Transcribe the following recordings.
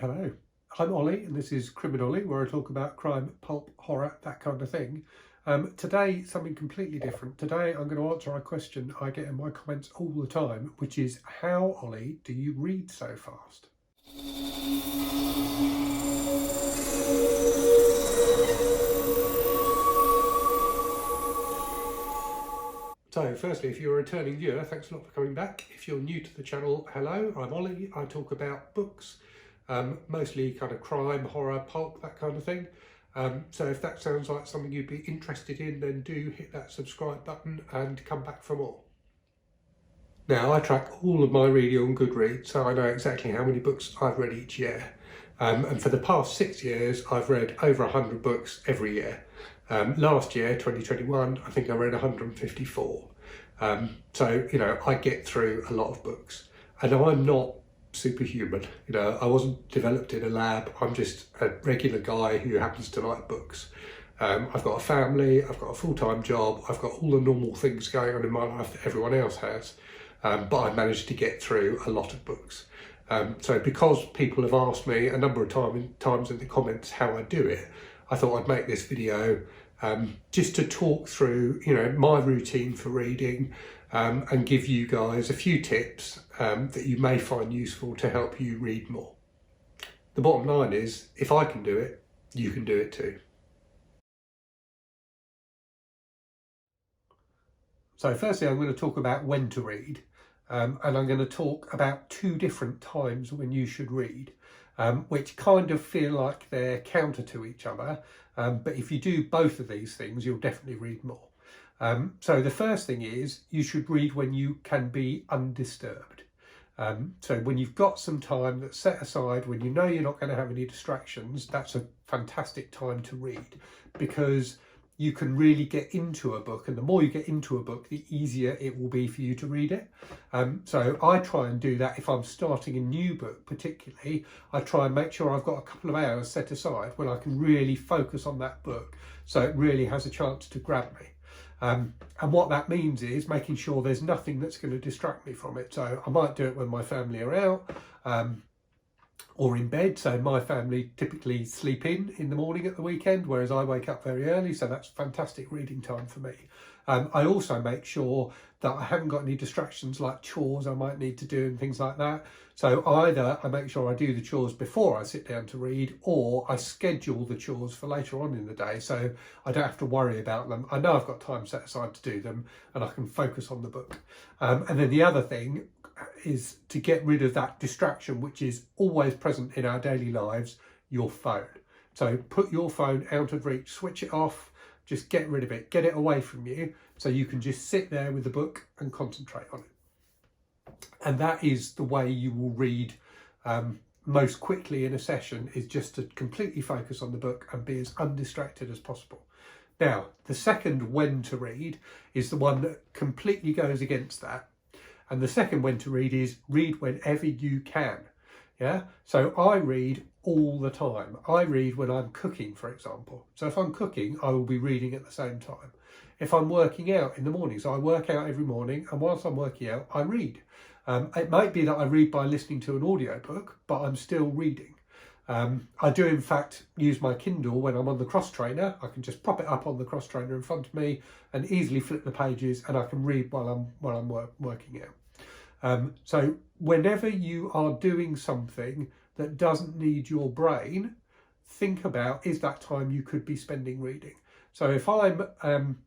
Hello, I'm Ollie and this is Criminolly, where I talk about crime, pulp, horror, that kind of thing. Today, something completely different. Today I'm going to answer a question I get in my comments all the time, which is, how, Ollie, do you read so fast? So firstly, if you're a returning viewer, thanks a lot for coming back. If you're new to the channel, hello, I'm Ollie. I talk about books, mostly kind of crime, horror, pulp, that kind of thing. So if that sounds like something you'd be interested in, then do hit that subscribe button and come back for more. Now, I track all of my reading on Goodreads, so I know exactly how many books I've read each year. And for the past 6 years, I've read over 100 books every year. Last year, 2021, I think I read 154. So, I get through a lot of books. And I'm not superhuman. I wasn't developed in a lab. I'm just a regular guy who happens to like books. I've got a family, I've got a full-time job, I've got all the normal things going on in my life that everyone else has. But I managed to get through a lot of books. So because people have asked me a number of times in the comments how I do it, I thought I'd make this video just to talk through, my routine for reading and give you guys a few tips that you may find useful to help you read more. The bottom line is, if I can do it, you can do it too. So firstly, I'm going to talk about when to read. And I'm going to talk about two different times when you should read, which kind of feel like they're counter to each other. But if you do both of these things, you'll definitely read more. So the first thing is, you should read when you can be undisturbed. So when you've got some time that's set aside, when you know you're not going to have any distractions, that's a fantastic time to read, because you can really get into a book, and the more you get into a book, the easier it will be for you to read it. So I try and do that if I'm starting a new book particularly. I try and make sure I've got a couple of hours set aside when I can really focus on that book, so it really has a chance to grab me. And what that means is making sure there's nothing that's going to distract me from it. So I might do it when my family are out, or in bed. So my family typically sleep in the morning at the weekend, whereas I wake up very early, so that's fantastic reading time for me. I also make sure that I haven't got any distractions like chores I might need to do and things like that. So either I make sure I do the chores before I sit down to read, or I schedule the chores for later on in the day, so I don't have to worry about them. I know I've got time set aside to do them, and I can focus on the book. And then the other thing is to get rid of that distraction which is always present in our daily lives, your phone. So put your phone out of reach, switch it off, just get rid of it, get it away from you, so you can just sit there with the book and concentrate on it. And that is the way you will read most quickly in a session, is just to completely focus on the book and be as undistracted as possible. Now, the second when to read is the one that completely goes against that. And the second when to read is read whenever you can. Yeah, so I read all the time. I read when I'm cooking, for example. So if I'm cooking, I will be reading at the same time. If I'm working out in the morning, so I work out every morning, and whilst I'm working out, I read. It might be that I read by listening to an audiobook, but I'm still reading. I do in fact use my Kindle when I'm on the cross trainer. I can just prop it up on the cross trainer in front of me and easily flip the pages, and I can read while I'm working out. So whenever you are doing something that doesn't need your brain, think about, is that time you could be spending reading? So if I'm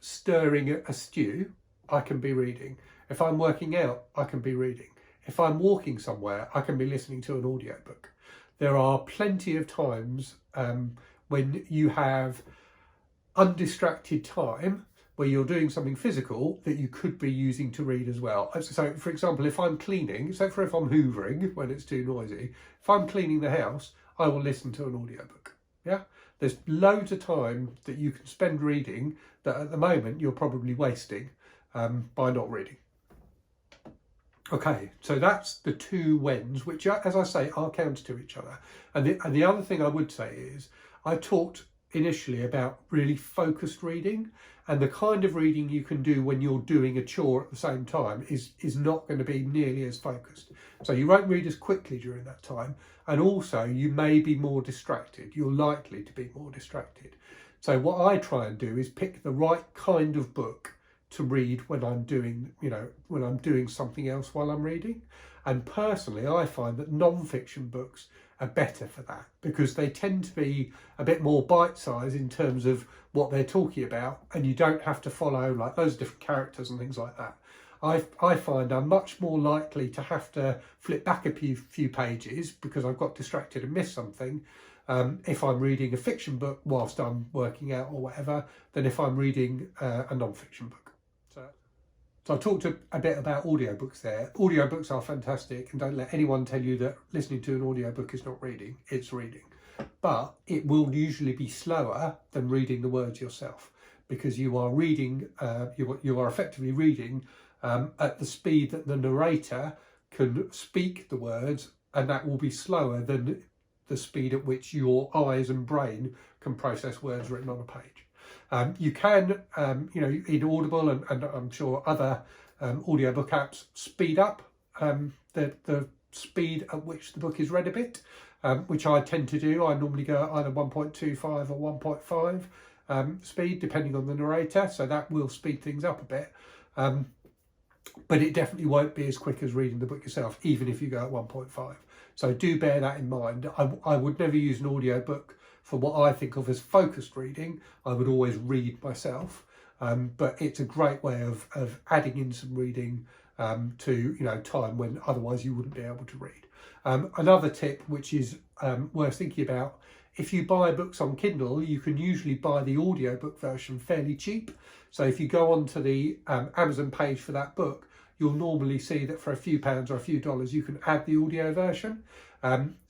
stirring a stew, I can be reading. If I'm working out, I can be reading. If I'm walking somewhere, I can be listening to an audiobook. There are plenty of times when you have undistracted time where you're doing something physical that you could be using to read as well. So for example, if I'm cleaning, if I'm hoovering when it's too noisy, if I'm cleaning the house, I will listen to an audiobook. Yeah, there's loads of time that you can spend reading that at the moment you're probably wasting by not reading. Okay, so that's the two whens, which, as I say, are counter to each other. And the other thing I would say is, I talked initially about really focused reading, and the kind of reading you can do when you're doing a chore at the same time is not going to be nearly as focused. So you won't read as quickly during that time, and also you may be more distracted. You're likely to be more distracted. So what I try and do is pick the right kind of book to read when I'm doing, when I'm doing something else while I'm reading. And personally, I find that non-fiction books are better for that, because they tend to be a bit more bite-sized in terms of what they're talking about, and you don't have to follow like loads of different characters and things like that. I find I'm much more likely to have to flip back a few pages because I've got distracted and missed something, if I'm reading a fiction book whilst I'm working out or whatever, than if I'm reading a non-fiction book. So I've talked a bit about audiobooks there. Audiobooks are fantastic, and don't let anyone tell you that listening to an audiobook is not reading. It's reading. But it will usually be slower than reading the words yourself, because you are reading, you are effectively reading at the speed that the narrator can speak the words, and that will be slower than the speed at which your eyes and brain can process words written on a page. You can, in Audible and I'm sure other audiobook apps, speed up the speed at which the book is read a bit, which I tend to do. I normally go at either 1.25 or 1.5 speed, depending on the narrator, so that will speed things up a bit. But it definitely won't be as quick as reading the book yourself, even if you go at 1.5. So do bear that in mind. I would never use an audiobook for what I think of as focused reading. I would always read myself, but it's a great way of adding in some reading to time when otherwise you wouldn't be able to read. Another tip which is worth thinking about: if you buy books on Kindle, you can usually buy the audiobook version fairly cheap. So if you go onto the Amazon page for that book, you'll normally see that for a few pounds or a few dollars you can add the audio version.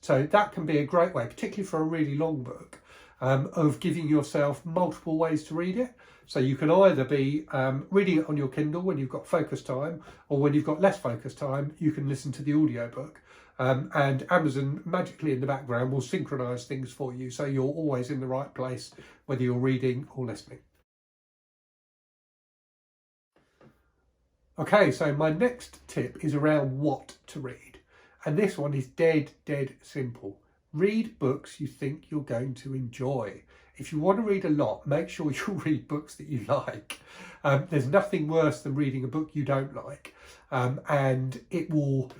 So that can be a great way, particularly for a really long book, of giving yourself multiple ways to read it. So you can either be reading it on your Kindle when you've got focus time, or when you've got less focus time, you can listen to the audiobook. And Amazon magically in the background will synchronise things for you, so you're always in the right place, whether you're reading or listening. Okay, so my next tip is around what to read. And this one is dead simple. Read books you think you're going to enjoy. If you want to read a lot, make sure you read books that you like. There's nothing worse than reading a book you don't like. And it will,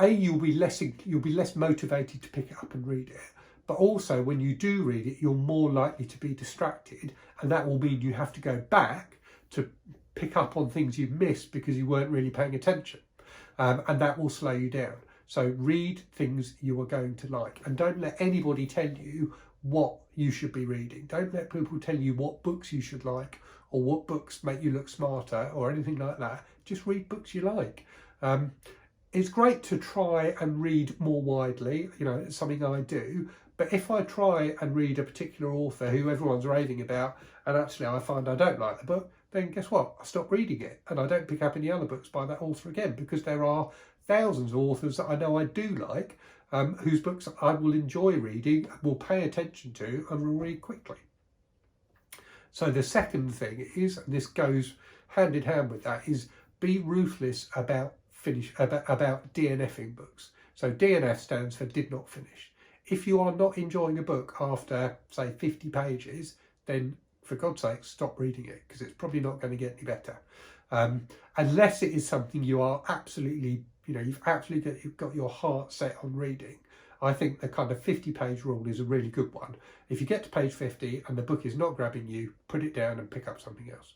you'll be less motivated to pick it up and read it. But also when you do read it, you're more likely to be distracted. And that will mean you have to go back to pick up on things you've missed because you weren't really paying attention. And that will slow you down. So read things you are going to like, and don't let anybody tell you what you should be reading. Don't let people tell you what books you should like or what books make you look smarter or anything like that. Just read books you like. It's great to try and read more widely, it's something I do. But if I try and read a particular author who everyone's raving about, and actually I find I don't like the book, then guess what? I stop reading it, and I don't pick up any other books by that author again, because there are thousands of authors that I know I do like, whose books I will enjoy reading, will pay attention to, and will read quickly. So the second thing is, and this goes hand in hand with that, is be ruthless about DNFing books. So DNF stands for did not finish. If you are not enjoying a book after, say, 50 pages, then for God's sake, stop reading it, because it's probably not going to get any better. Unless it is something you are absolutely, you've got your heart set on reading. I think the kind of 50-page rule is a really good one. If you get to page 50 and the book is not grabbing you, put it down and pick up something else.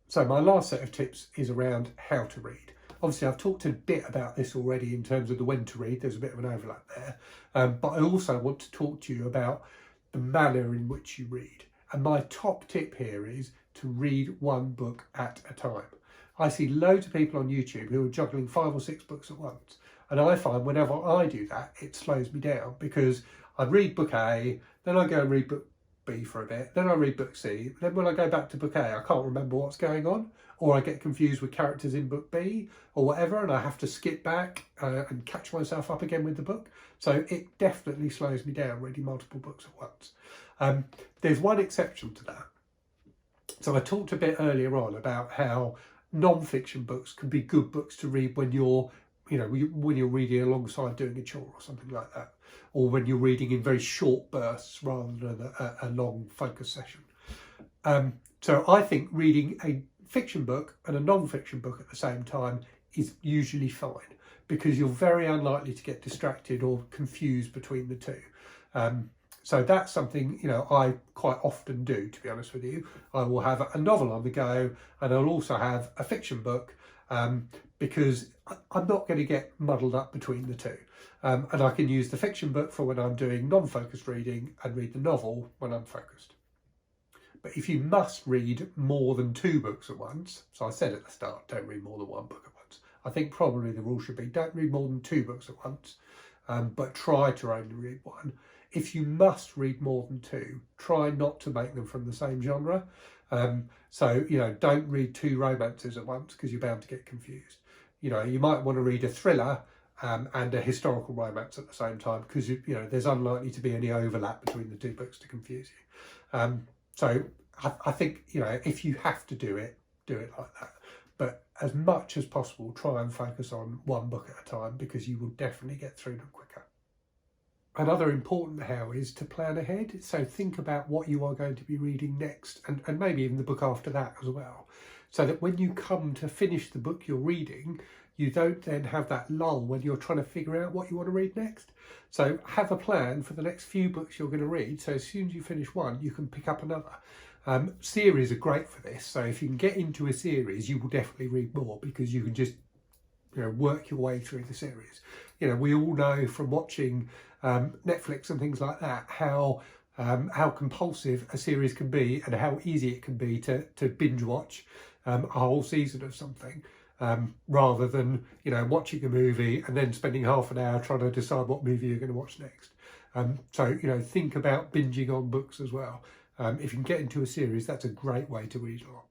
So my last set of tips is around how to read. Obviously, I've talked a bit about this already in terms of the when to read. There's a bit of an overlap there. But I also want to talk to you about the manner in which you read. And my top tip here is to read one book at a time. I see loads of people on YouTube who are juggling 5 or 6 books at once. And I find whenever I do that, it slows me down, because I read book A, then I go and read book B for a bit, then I read book C, then when I go back to book A, I can't remember what's going on, or I get confused with characters in book B or whatever, and I have to skip back and catch myself up again with the book. So it definitely slows me down reading multiple books at once. There's one exception to that. So I talked a bit earlier on about how non-fiction books can be good books to read when you're when you're reading alongside doing a chore or something like that, or when you're reading in very short bursts rather than a long focus session. So I think reading a fiction book and a non-fiction book at the same time is usually fine, because you're very unlikely to get distracted or confused between the two. So that's something, I quite often do, to be honest with you. I will have a novel on the go, and I'll also have a fiction book, because I'm not going to get muddled up between the two. And I can use the fiction book for when I'm doing non-focused reading and read the novel when I'm focused. But if you must read more than 2 books at once, so I said at the start, don't read more than 1 book at once. I think probably the rule should be don't read more than 2 books at once, but try to only read 1. If you must read more than 2, try not to make them from the same genre. So, don't read 2 romances at once, because you're bound to get confused. You might want to read a thriller and a historical romance at the same time, because there's unlikely to be any overlap between the 2 books to confuse you. So I think, if you have to do it like that. But as much as possible, try and focus on 1 book at a time, because you will definitely get through them quicker. Another important how is to plan ahead. So think about what you are going to be reading next, and maybe even the book after that as well, so that when you come to finish the book you're reading, you don't then have that lull when you're trying to figure out what you want to read next. So have a plan for the next few books you're going to read, so as soon as you finish one, you can pick up another. Series are great for this, so if you can get into a series, you will definitely read more, because you can just work your way through the series. We all know from watching Netflix and things like that how compulsive a series can be, and how easy it can be to binge watch a whole season of something, rather than watching a movie and then spending half an hour trying to decide what movie you're going to watch next. So think about binging on books as well. If you can get into a series, that's a great way to read a lot.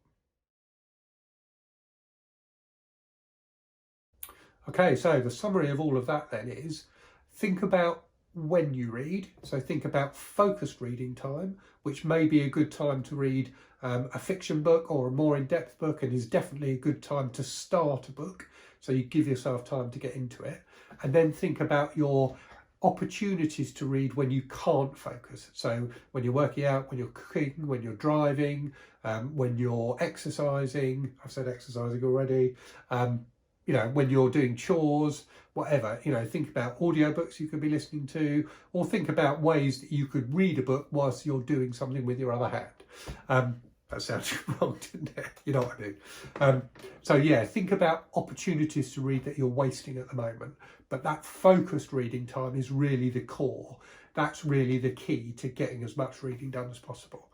Okay, so the summary of all of that then is, think about when you read. So think about focused reading time, which may be a good time to read a fiction book or a more in-depth book, and is definitely a good time to start a book, so you give yourself time to get into it. And then think about your opportunities to read when you can't focus. So when you're working out, when you're cooking, when you're driving, when you're exercising. I've said exercising already. When you're doing chores, whatever, think about audiobooks you could be listening to, or think about ways that you could read a book whilst you're doing something with your other hand. That sounds wrong, didn't it? You know what I mean? So yeah, think about opportunities to read that you're wasting at the moment. But that focused reading time is really the core. That's really the key to getting as much reading done as possible.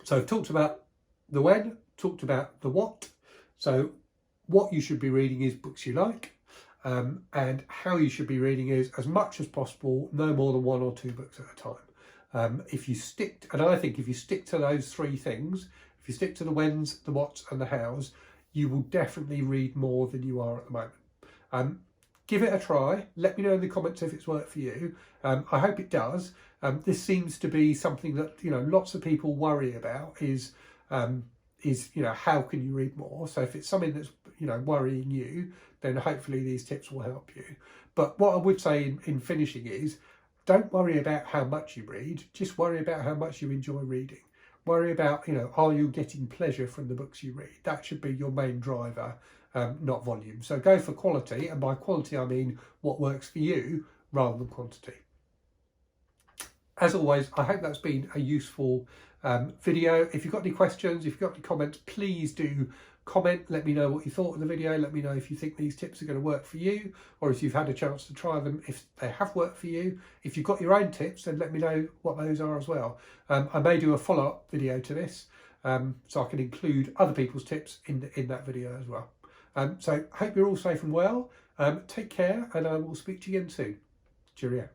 So I've talked about the when, talked about the what. So what you should be reading is books you like, and how you should be reading is, as much as possible, no more than 1 or 2 books at a time. If you stick, and I think if you stick to those 3 things, if you stick to the whens, the whats and the hows, you will definitely read more than you are at the moment. Give it a try. Let me know in the comments if it's worked for you. I hope it does. This seems to be something that lots of people worry about, is how can you read more? So if it's something that's worrying you, then hopefully these tips will help you. But what I would say in finishing is, don't worry about how much you read, just worry about how much you enjoy reading. Worry about, are you getting pleasure from the books you read? That should be your main driver, not volume. So go for quality, and by quality I mean what works for you rather than quantity. As always, I hope that's been a useful video. If you've got any questions, if you've got any comments, please do comment. Let me know what you thought of the video. Let me know if you think these tips are going to work for you, or if you've had a chance to try them, if they have worked for you. If you've got your own tips, then let me know what those are as well. I may do a follow-up video to this, so I can include other people's tips in that video as well. So I hope you're all safe and well. Take care, and I will speak to you again soon. Cheerio.